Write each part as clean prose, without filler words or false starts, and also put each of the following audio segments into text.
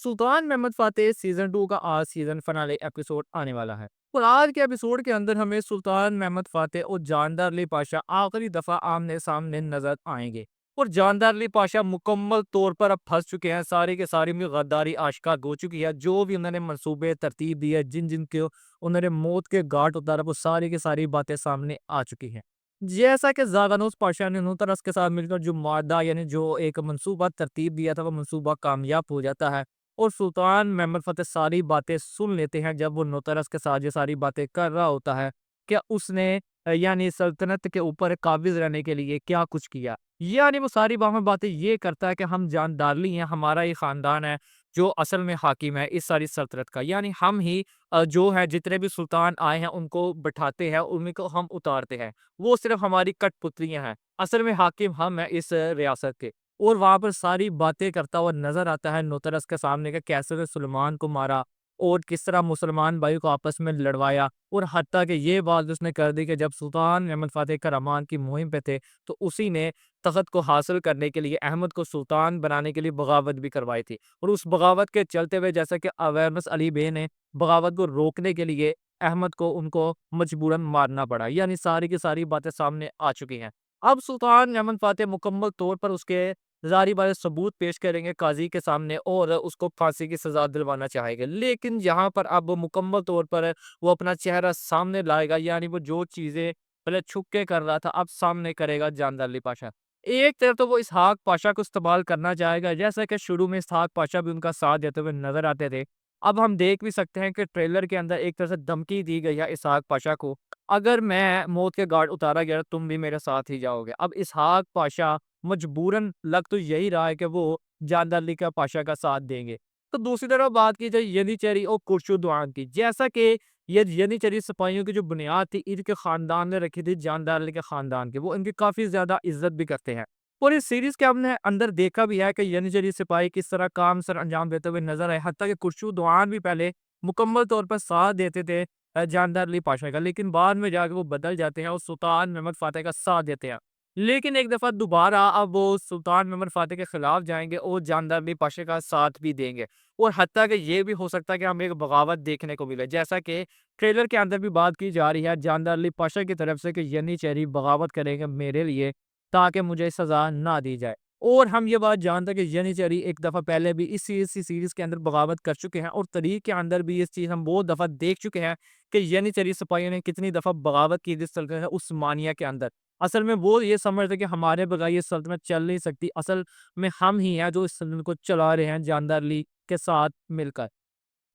सुल्तान महमद फ़ातेह season 2 का आज season finale episode आने वाला है। और आज के एपिसोड के अंदर हमें सुल्तान महमद फ़ातेह और जानदार अली पाशा आखिरी दफ़ा आमने-सामने नज़र आएँगे। और जानदार अली पाशा मुकम्मल तौर पर अब फँस चुके हैं, सारी की सारी उनकी गद्दारी आश्कार हो चुकी है। जो भी उन्होंने मंसूबे तरतीब दिए, जिन-जिन को उन्होंने मौत के घाट उतारा, वो सारी की सारी बातें सामने आ चुकी हैं। जैसा कि ज़ागानोस पाशा ने नुतरस के साथ मिलकर जो मादा यानी जो एक मंसूबा तरतीब दिया था, वो मंसूबा कामयाब हो जाता है। और सुल्तान महमद फ़तेह सारी बातें सुन लेते हैं जब वो नुतरस के साथ ये सारी बातें कर रहा होता है। क्या उसने यानी सल्तनत के ऊपर काबिज़ रहने के लिए क्या कुछ किया। यानी वो सारी वहाँ बातें ये करता है कि हम जानदारली हैं, हमारा ही ख़ानदान है जो असल में हाकिम है इस सारी सल्तनत का। यानी हम ही जो है जितने भी सुल्तान आए हैं उनको बिठाते हैं, उनको हम उतारते हैं। वो सिर्फ़ हमारी कठपुतलियाँ हैं। असल में हाकिम हम हैं इस रियासत के। और वहाँ पर सारी बातें करता हुआ नज़र आता है नुतरस के सामने कि कैसे उसने सुलेमान को मारा और किस तरह मुसलमान भाइयों को आपस में लड़वाया। और हत्ता कि ये बात उसने कर दी कि जब सुल्तान अहमद फ़ातेह करमान की मुहिम पे थे, तो उसी ने तख़्त को हासिल करने के लिए अहमद को सुल्तान बनाने के लिए बगावत भी करवाई थी। और उस बगावत के चलते हुए जैसा कि अवेयरनेस अली बे ने बगावत को रोकने के लिए अहमद को उनको मजबूरन मारना पड़ा। यानी सारी की सारी बातें सामने आ चुकी हैं। अब सुल्तान अहमद फ़ातेह मुकम्मल तौर पर उसके ज़ाहिर-बात सबूत पेश करेंगे काज़ी के सामने और उसको फांसी की सज़ा दिलवाना चाहेंगे। लेकिन यहाँ पर अब मुकम्मल तौर पर वो अपना चेहरा सामने लाएगा, यानी वो जो चीज़ें पहले छुप के कर रहा था, अब सामने करेगा जानदार अली पाशा। एक तरफ तो वो इसहाक पाशा को इस्तेमाल करना चाहेगा, जैसा कि शुरू में इसहाक पाशा भी उनका साथ देते हुए नज़र आते थे। अब हम देख भी सकते हैं कि ट्रेलर के अंदर एक तरह से धमकी दी गई है इसहाक पाशा को, अगर मैं मौत के घाट उतारा गया, तुम भी मेरे साथ ही जाओगे। अब इसहाक पाशा मजबूरन लग तो यही रहा है कि वो जानदार अली का पाशा का साथ देंगे। तो दूसरी तरफ बात की जाए यनीचेरी और खुर्शीदुआन की, जैसा कि ये यनीचेरी सिपाहियों की जो बुनियाद थी इनके खानदान ने रखी थी जानदार अली के खानदान की, वो इनकी काफ़ी ज़्यादा इज़्ज़त भी करते हैं। और इस सीरीज़ के हमने अंदर देखा भी है कि यनीचेरी सिपाही किस तरह काम सर अंजाम देते हुए नज़र आए, हत्ता कि खुर्शीदुआन भी पहले मुकम्मल तौर पर साथ देते थे जानदार अली पाशा का, लेकिन बाद में जाके वो बदल जाते हैं और सुल्तान महमद फ़ातेह का साथ देते हैं। लेकिन एक दफ़ा दोबारा अब वो सुल्तान महमद फ़ातेह के खिलाफ जाएँगे और जानदार अली पाशा का साथ भी देंगे। और हत्ता कि ये भी हो सकता है कि हमें एक बगावत देखने को मिले, जैसा कि ट्रेलर के अंदर भी बात की जा रही है जानदार अली पाशा की तरफ से कि यनीचेरी बगावत करेंगे मेरे लिए, ताकि मुझे सज़ा ना दी जाए। और हम ये बात जानते हैं कि यनीचेरी एक दफ़ा पहले भी इसी सीरीज़ के अंदर बगावत कर चुके हैं और तारीख के अंदर भी इस चीज़ हम बहुत दफ़ा देख चुके हैं कि यनीचेरी सिपाहियों ने कितनी दफ़ा बगावत की थी सल्तनत उस्मानिया के अंदर। असल में वो ये समझते कि हमारे बगैर ये सल्तनत चल नहीं सकती, असल में हम ही हैं जो इस सल्तनत को चला रहे हैं जानदार अली के साथ मिलकर।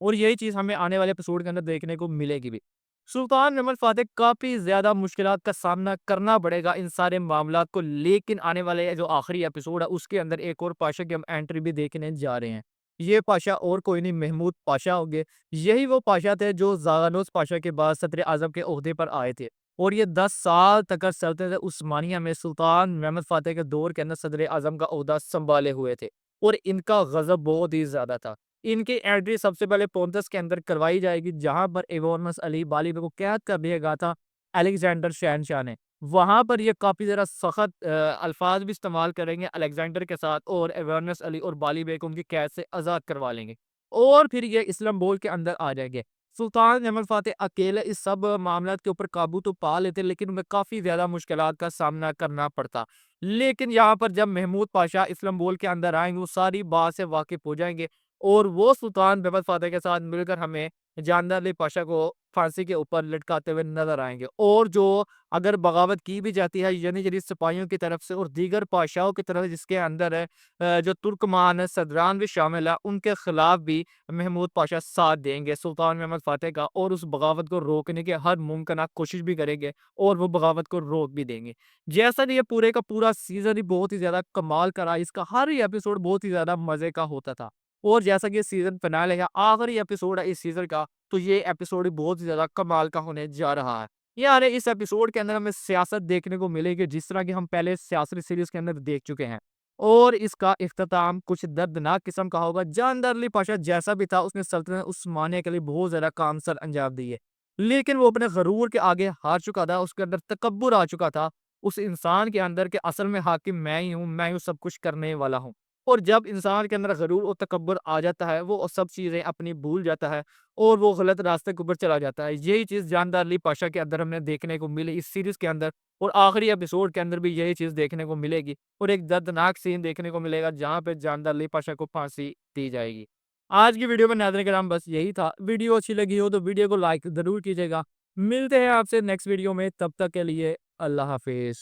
और यही चीज़ हमें आने वाले एपिसोड के अंदर देखने को मिलेगी भी। सुल्तान महमद फ़ातेह काफ़ी ज़्यादा मुश्किलात का सामना करना पड़ेगा इन सारे मामलात को, लेकिन आने वाले जो आखिरी एपिसोड है उसके अंदर एक और पाशा की हम एंट्री भी देखने जा रहे हैं। ये पाशा और कोई नहीं, महमूद पाशा होंगे। यही वो पाशा थे जो ज़ागानोस पाशा के बाद सदर आज़म के ओहदे पर आए थे। और ये 10 साल तक सल्तनत उस्मानिया में सुल्तान महमद फ़ातेह के दौर के अंदर सदर आज़म का ओहदा सँभाले हुए थे। और इनका गज़ब बहुत ही ज़्यादा था। इनकी एंट्री सबसे पहले पोंटस के अंदर करवाई जाएगी, जहाँ पर एवोनमस अली बालिब को कैद कर लिया गया था अलेक्जेंडर शहनशाह ने। वहाँ पर ये काफ़ी ज़रा सख्त अल्फाज भी इस्तेमाल करेंगे अलेक्जेंडर के साथ और एवोनमस अली और बालिब को उनकी कैद से आज़ाद करवा लेंगे। और फिर ये इस्लाम्बुल के अंदर आ जाएँगे। सुल्तान अहमद फ़ातेह अकेले इस सब मामलात के ऊपर काबू तो पा लेते, लेकिन उन्हें काफ़ी ज़्यादा मुश्किलात का सामना करना पड़ता। लेकिन यहाँ पर जब महमूद पाशा इस्लाम्बुल के अंदर आएँगे, वो सारी बात से वाकिफ़ हो जाएँगे और वो सुल्तान महमद फ़ातेह के साथ मिलकर हमें जानदार अली पाशा को फांसी के ऊपर लटकाते हुए नज़र आएँगे। और जो अगर बगावत की भी जाती है यानी सिपाहियों की तरफ से और दीगर पाशाओं की तरफ, जिसके अंदर जो तुर्कमान सदरान भी शामिल है, उनके खिलाफ भी महमूद पाशा साथ देंगे सुल्तान महमद फ़ातेह का और उस बगावत को रोकने की हर मुमकिन कोशिश भी करेंगे और वो बगावत को रोक भी देंगे। जैसा कि ये पूरे का पूरा सीज़न ही बहुत ही ज़्यादा कमाल का रहा, इसका हर ही एपिसोड बहुत ही ज़्यादा मज़े का होता था। और जैसा कि ये सीज़न फिनाले है, आखिरी एपिसोड है इस सीज़न का, तो ये एपिसोड भी बहुत ही ज़्यादा कमाल का होने जा रहा है। यानी इस एपिसोड के अंदर हमें सियासत देखने को मिलेगी, जिस तरह की हम पहले सियासी सीरीज़ के अंदर देख चुके हैं। और इसका इख्तिताम कुछ दर्दनाक किस्म का होगा। जानदार अली पाशा जैसा भी था, उसने सल्तनत उस्मानिया के लिए बहुत ज़्यादा काम सर अंजाम दिए। लेकिन वो अपने गरूर के आगे हार चुका था, उसके अंदर तकब्बुर आ चुका था। उस इंसान के अंदर के असल में हाकिम मैं ही हूँ सब कुछ करने वाला हूँ। और जब इंसान के अंदर गरूर और तकब्बुर आ जाता है, वो सब चीज़ें अपनी भूल जाता है और वो गलत रास्ते के ऊपर चला जाता है। यही चीज़ जानदार अली पाशा के अंदर हमें देखने को मिली इस सीरीज़ के अंदर, और आखिरी एपिसोड के अंदर भी यही चीज़ देखने को मिलेगी और एक दर्दनाक सीन देखने को मिलेगा जहाँ पे जानदार अली पाशा को फांसी दी जाएगी। आज की वीडियो में नाज़रीन किराम बस यही था। वीडियो अच्छी लगी हो तो वीडियो को लाइक ज़रूर कीजिएगा। मिलते हैं आपसे नेक्स्ट वीडियो में, तब तक के लिए अल्लाह हाफ़िज़।